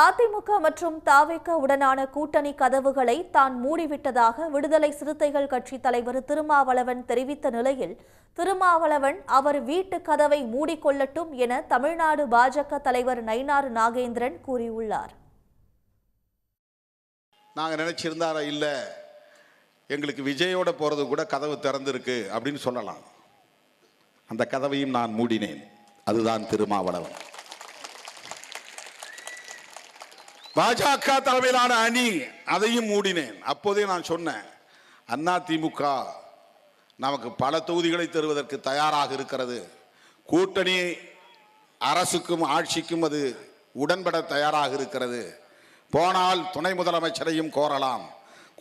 அதிமுக மற்றும் தாவேக உடனான கூட்டணி கதவுகளை தான் மூடிவிட்டதாக விடுதலை சிறுத்தைகள் கட்சி தலைவர் திருமாவளவன் தெரிவித்த நிலையில் திருமாவளவன் அவர் வீட்டு கதவை மூடிக்கொள்ளட்டும் என தமிழ்நாடு பாஜக தலைவர் நயினார் நாகேந்திரன் கூறியுள்ளார். நாங்கள் நினைச்சிருந்தாரா இல்லை எங்களுக்கு விஜயோட போறது கூட கதவு திறந்திருக்கு அப்படின்னு சொல்லலாம். அந்த கதவையும் நான் மூடினேன். அதுதான் திருமாவளவன். பாஜக தலைமையிலான அணி அதையும் மூடினேன். அப்போதே நான் சொன்னேன், அதிமுக நமக்கு பல தொகுதிகளை தருவதற்கு தயாராக இருக்கிறது. கூட்டணி அரசுக்கும் ஆட்சிக்கும் அது உடன்பட தயாராக இருக்கிறது. போனால் துணை முதலமைச்சரையும் கோரலாம்,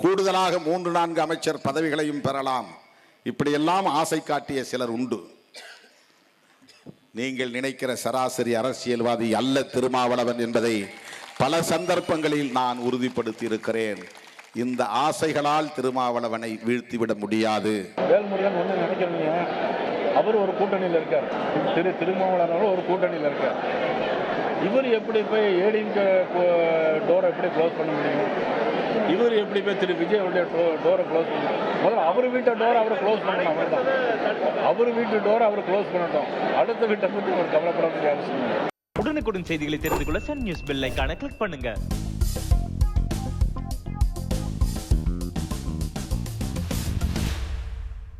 கூடுதலாக 3-4 அமைச்சர் பதவிகளையும் பெறலாம். இப்படியெல்லாம் ஆசை காட்டிய சிலர் உண்டு. நீங்கள் நினைக்கிற சராசரி அரசியல்வாதி அல்ல திருமாவளவன் என்பதை பல சந்தர்ப்பங்களில் நான் உறுதிப்படுத்தி இருக்கிறேன். இந்த ஆசைகளால் திருமாவளவனை வீழ்த்திவிட முடியாது. வேல்முருகன் ஒன்று நினைக்கிறீங்க, அவர் ஒரு கூட்டணியில் இருக்கார், திருமாவளவன் ஒரு கூட்டணியில் இருக்கார். இவர் எப்படி போய் ஏடிஎம்கே டோரை எப்படி க்ளோஸ் பண்ண முடியும்? இவர் எப்படி போய் திரு விஜயோடைய டோரை க்ளோஸ் பண்ண முடியும்? முதல்ல அவர் வீட்டை டோரை அவர் க்ளோஸ் பண்ணணும். அவர் தான் அவர் வீட்டு டோரை அவர் க்ளோஸ் பண்ணட்டும். அடுத்த வீட்டை பற்றி அவர் கவலைப்பட வேண்டிய அவசியம் இல்லை. உடனுக்குடன் செய்திகளை தெரிந்து கொள்ள சன் நியூஸ் பெல் ஐகானை கிளிக் பண்ணுங்க.